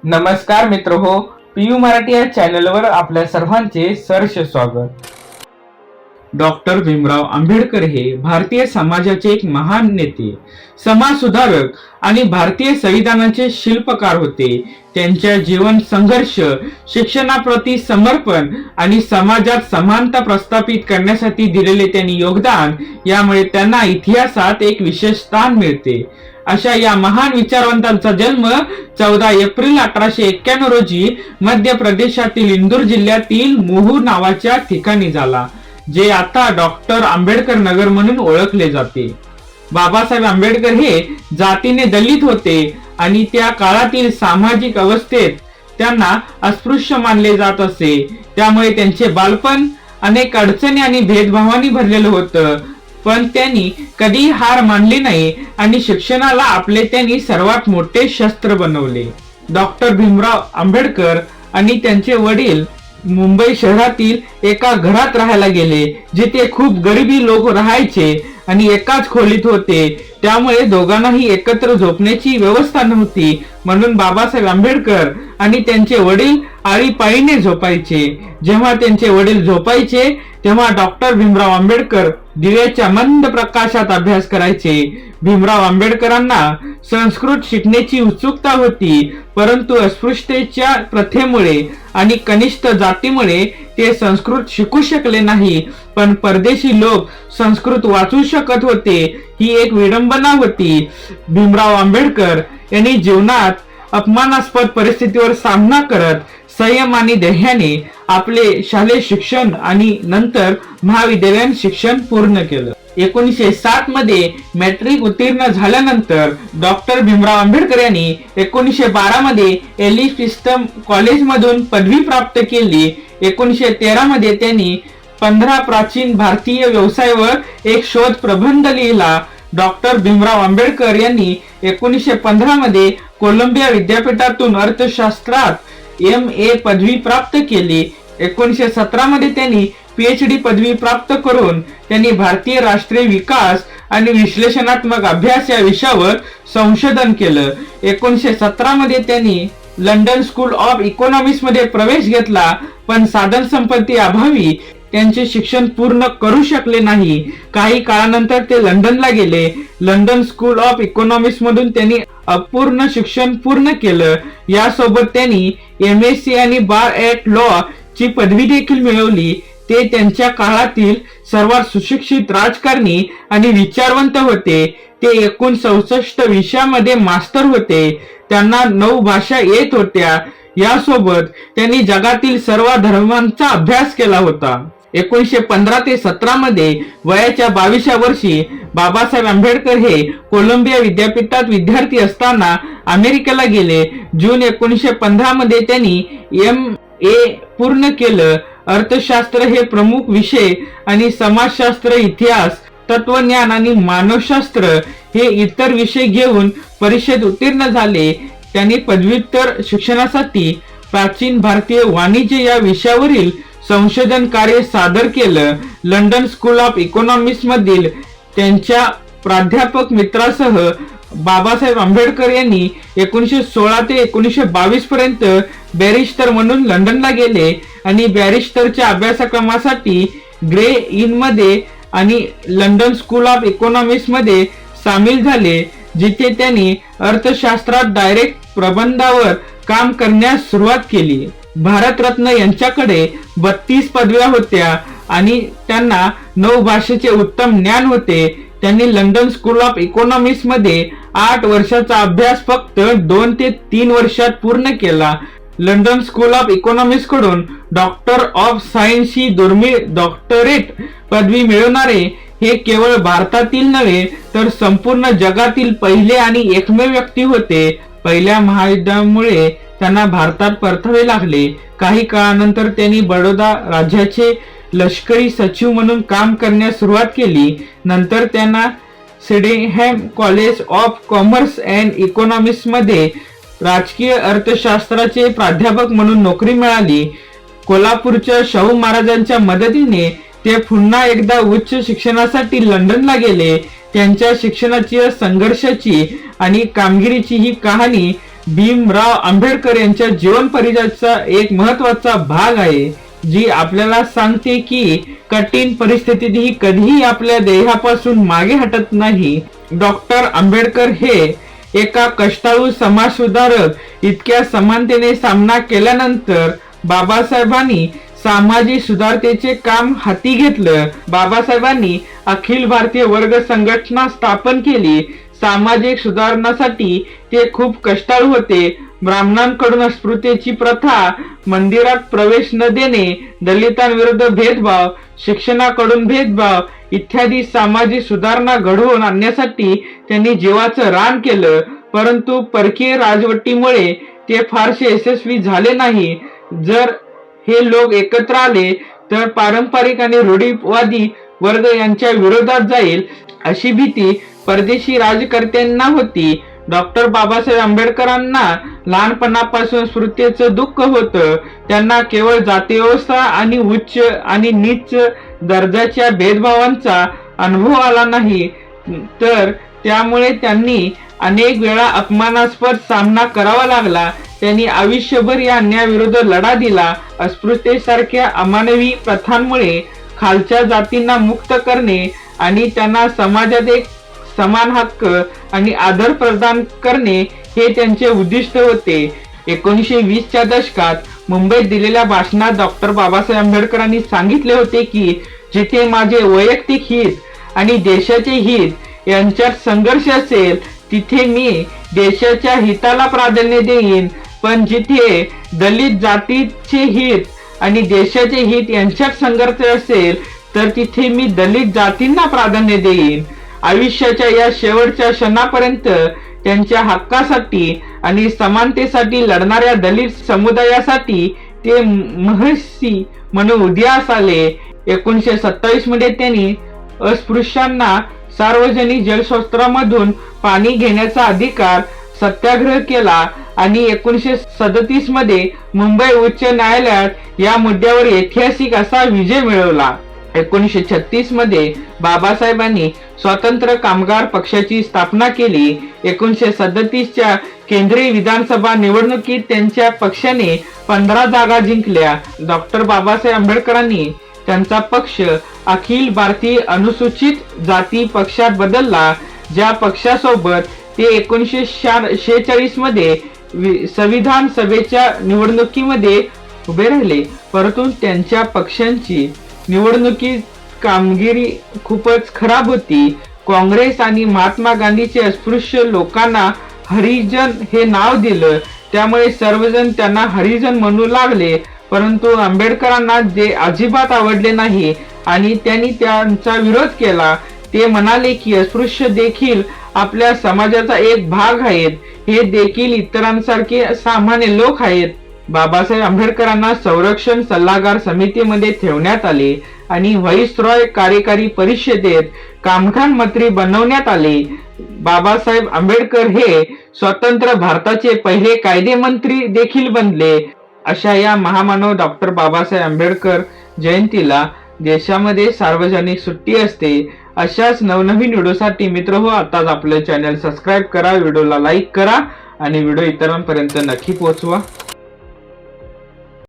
नमस्कार मित्र हो, पीयू मराठी या चॅनलवर आपल्या सर्वांचे सहर्ष स्वागत। डॉक्टर भीमराव आंबेडकर हे भारतीय समाजाचे एक महान नेते, समाज सुधारक आणि भारतीय संविधानाचे शिल्पकार होते। त्यांच्या जीवन संघर्ष, शिक्षणाप्रती समर्पण आणि समाजात समानता प्रस्थापित करण्यासाठी दिलेले त्यांनी योगदान यामुळे त्यांना इतिहासात एक विशेष स्थान मिळते। अशा या महान विचारवंतांचा जन्म 14 एप्रिल 1891 रोजी मध्य प्रदेशातील इंदूर जिल्ह्यातील मुहू नावाच्या ठिकाणी झाला, जे आता डॉक्टर आंबेडकर नगर म्हणून ओळखले जाते। बाबासाहेब आंबेडकर हे जातीने दलित होते आणि त्या काळातील सामाजिक अवस्थेत त्यांना अस्पृश्य मानले जात असे। त्यामुळे त्यांचे बालपण अनेक अडचणी आणि भेदभावांनी भरलेलं होतं, पण त्यांनी कधी हार मानली नाही आणि शिक्षणाला आपले त्यांनी सर्वात मोठे शस्त्र बनवले। डॉक्टर भीमराव आंबेडकर आणि त्यांचे वडील मुंबई शहरातील एका घरात राहायला गेले, जिथे खूप गरिबी लोक राहायचे आणि एकाच खोलीत होते। त्यामुळे दोघांनाही एकत्र झोपण्याची व्यवस्था नव्हती, म्हणून बाबासाहेब आंबेडकर आणि त्यांचे वडील आळीपाळीने झोपायचे। जेव्हा त्यांचे वडील झोपायचे तेव्हा डॉक्टर भीमराव आंबेडकर दिव्याच्या मंद प्रकाशात अभ्यास करायचे। भीमराव आंबेडकरांना संस्कृत शिकण्याची उत्सुकता होती, परंतु अस्पृश्यतेच्या प्रथेमुळे आणि कनिष्ठ जातीमुळे ते संस्कृत शिकू शकले नाही। पण परदेशी लोक संस्कृत वाचू शकत होते, ही एक विडंबना होती। भीमराव आंबेडकर यांनी जीवनात अपमानास्पद परिस्थितीवर सामना करत संयम आणि धैर्याने आपले शालेय शिक्षण आणि नंतर महाविद्यालयीन शिक्षण पूर्ण केलं। 1907 मध्ये मॅट्रिक उत्तीर्ण झाल्यानंतर डॉक्टर भीमराव आंबेडकर यांनी 1912 मध्ये एलिफिन्स्टन कॉलेज मधून पदवी प्राप्त केली। 1913 मध्ये त्यांनी 15 प्राचीन भारतीय व्यवसायावर एक शोध प्रबंध लिहिला। डॉक्टर भीमराव आंबेडकर यांनी 1915 मध्ये कोलंबिया विद्यापीठातून अर्थशास्त्रात MA पदवी प्राप्त केली। 1917 मध्ये त्यांनी PhD पदवी प्राप्त करून त्यांनी भारतीय राष्ट्रीय विकास आणि विश्लेषणात्मक अभ्यास या विषयावर संशोधन केलं। 1917 मध्ये त्यांनी लंडन स्कूल ऑफ इकॉनॉमिक्स मध्ये प्रवेश घेतला, पण साधन संपत्ती अभावी त्यांचे शिक्षण पूर्ण करू शकले नाही। काही काळानंतर ते लंडनला गेले। लंडन स्कूल ऑफ इकॉनॉमिक्स मधून त्यांनी अपूर्ण शिक्षण पूर्ण केलं। यासोबत त्यांनी MSc आणि बार ॲट लॉ ची पदवी देखील मिळवली। ते त्यांच्या काळातील सर्वात सुशिक्षित राजकारणी आणि विचारवंत होते। ते एकूण 64 विषयामध्ये मास्टर होते। त्यांना 9 भाषा येत होत्या। यासोबत त्यांनी जगातील सर्व धर्मांचा अभ्यास केला होता। 1915 ते 17 मध्ये वयाच्या 22व्या वर्षी बाबासाहेब आंबेडकर हे कोलंबिया विद्यापीठात विद्यार्थी असताना अमेरिकेला गेले। जून 1915 मध्ये त्यांनी MA पूर्ण केलं। अर्थशास्त्र हे प्रमुख विषय आणि समाजशास्त्र, इतिहास, तत्वज्ञान आणि मानवशास्त्र हे इतर विषय घेऊन परीक्षेत उत्तीर्ण झाले। त्यांनी पदव्युत्तर शिक्षणासाठी प्राचीन भारतीय वाणिज्य या विषयावरील संशोधन कार्य सादर केलं। लंडन स्कूल ऑफ इकॉनॉमिक्स मधील त्यांच्या प्राध्यापक मित्रासह बाबासाहेब आंबेडकर यांनी 1916 ते 1922 पर्यंत बॅरिस्टर म्हणून लंडनला गेले आणि बॅरिस्टरच्या अभ्यासक्रमासाठी ग्रे इन मध्ये आणि लंडन स्कूल ऑफ इकॉनॉमिक्स मध्ये सामील झाले, जिथे त्यांनी अर्थशास्त्रात डायरेक्ट प्रबंधावर काम करण्यास सुरुवात केली। भारतरत्न यांच्याकडे 32 पदव्या होत्या आणि त्यांना 9 भाषेचे उत्तम ज्ञान होते। त्यांनी लंडन स्कूल ऑफ इकॉनॉमिक्स मध्ये 8 वर्षाचा अभ्यास फक्त 2 ते 3 वर्षात पूर्ण केला। लंडन स्कूल ऑफ इकॉनॉमिक्स कडून डॉक्टर ऑफ सायन्स ही दुर्मिळ डॉक्टरेट पदवी मिळवणारे हे केवळ भारतातील नव्हे तर संपूर्ण जगातील पहिले आणि एकमेव व्यक्ती होते। पहिल्या महायुद्धामुळे त्यांना भारतात परतावे लागले। काही काळानंतर त्यांनी बडोदा राज्याचे लष्करी सचिव म्हणून काम करण्यास सुरुवात केली। नंतर त्यांना Sydenham college of commerce and economics मध्ये राजकीय अर्थशास्त्राचे प्राध्यापक म्हणून नोकरी मिळाली। कोल्हापूरच्या शाहू महाराजांच्या मदतीने ते पुन्हा एकदा उच्च शिक्षणासाठी लंडनला गेले। त्यांच्या शिक्षणाची, संघर्षाची आणि कामगिरीची ही कहाणी भीमराव आंबेडकर यांच्या जीवन परिचयाचा एक महत्वाचा भाग आहे, जी आपल्याला सांगते की कठीण परिस्थितीतही कधीही आपल्या ध्येयापासून मागे हटत नाही. डॉक्टर आंबेडकर हे एका कष्टाळू समाजसुधारक इतक्या समानतेने सामना केल्यानंतर बाबासाहेबांनी सामाजिक सुधारतेचे काम हाती घेतलं. बाबासाहेबांनी अखिल भारतीय वर्ग संघटना स्थापन केली. सामाजिक सुधारणासाठी ते खूप कष्टाळू होते. ब्राह्मणांकडून अस्पृश्यतेची प्रथा, मंदिरात प्रवेश न देणे, दलितांविरुद्ध भेदभाव, शिक्षणाकडून भेदभाव इत्यादी सामाजिक सुधारणा घडवून आणण्यासाठी त्यांनी जीवाचं रान केलं. परंतु परकीय राजवटीमुळे ते फारसे यशस्वी झाले नाही. जर हे लोक एकत्र आले तर पारंपरिक आणि रूढीवादी वर्ग यांच्या विरोधात जाईल अशी भीती परदेशी राजकर्त्यांना होती. डॉक्टर बाबासाहेब आंबेडकरांना लहानपणापासून स्मृतीचं दुःख होतं. त्यांना केवळ जाती व्यवस्था आणि उच्च आणि नीच दर्जाच्या भेदभावांचा अनुभव आला नाही, तर त्यामुळे त्यांनी अनेक वेळा अपमानास्पद सामना करावा लागला. त्यांनी आयुष्यभर या अन्यायाविरुद्ध लढा दिला. अस्पृश्यतेसारख्या अमानवी प्रथांमुळे खालच्या जातींना मुक्त करणे आणि त्यांना समाजात एक समान हक्क आणि आदर प्रदान करणे हे त्यांचे उद्दिष्ट होते. 1920च्या दशकात मुंबईत दिलेल्या भाषणात डॉक्टर बाबासाहेब आंबेडकरांनी सांगितले होते की जिथे माझे वैयक्तिक हित आणि देशाचे हित यांच्यात संघर्ष असेल तिथे मी देशाच्या हिताला प्राधान्य देईन, पण जिथे दलित जातीचे हित आणि देशाचे हित यांच्यात संघर्ष असेल तर तिथे मी दलित जातींना प्राधान्य देईन. आयुष्याच्या या शेवटच्या क्षणापर्यंत त्यांच्या हक्कासाठी आणि समानतेसाठी लढणाऱ्या दलित समुदायासाठी ते महर्षी म्हणून उदयास आले. 1927 मध्ये त्यांनी अस्पृश्यांना सार्वजनिक जलस्रोतांमधून पाणी घेण्याचा अधिकार सत्याग्रह केला आणि 1937 मध्ये मुंबई उच्च न्यायालयात या मुद्द्यावर ऐतिहासिक असा विजय मिळवला. 1936 मध्ये बाबासाहेबांनी स्वतंत्र कामगार पक्षाची स्थापना केली. 1937च्या केंद्रीय विधानसभा निवडणुकीत त्यांच्या पक्षाने 15 जागा जिंकल्या. डॉक्टर बाबासाहेब आंबेडकरांनी त्यांचा पक्ष अखिल भारतीय अनुसूचित जाती पक्षात बदलला, ज्या पक्षासोबत ते 1946 मध्ये संविधान सभेच्या निवडणुकीमध्ये उभे राहिले. परंतु त्यांच्या पक्षांची निवडणुकी कामगिरी खूपच खराब होती. काँग्रेस आणि महात्मा गांधीचे अस्पृश्य लोकांना हरिजन हे नाव दिलं, त्यामुळे सर्वजण त्यांना हरिजन म्हणू लागले. परंतु आंबेडकरांना ते अजिबात आवडले नाही आणि त्यांनी त्यांचा विरोध केला. ते म्हणाले की अस्पृश्य देखील आपल्या समाजाचा एक भाग आहेत, हे देखील इतरांसारखे सामान्य लोक आहेत. बाबासाहेब आंबेडकरांना संरक्षण सल्लागार समितीमध्ये ठेवण्यात आले आणि व्हाईसरॉय कार्यकारी परिषदेत कामगार मंत्री बनवण्यात आले. बाबासाहेब आंबेडकर हे स्वतंत्र भारताचे पहिले कायदेमंत्री देखील बनले. अशा या महामानव डॉक्टर बाबासाहेब आंबेडकर जयंतीला देशामध्ये सार्वजनिक सुट्टी असते. अशाच नवनवीन व्हिडिओसाठी मित्रहो आताच आपले चॅनल सबस्क्राईब करा, व्हिडिओला लाईक करा आणि व्हिडिओ इतरांपर्यंत नक्की पोहोचवा.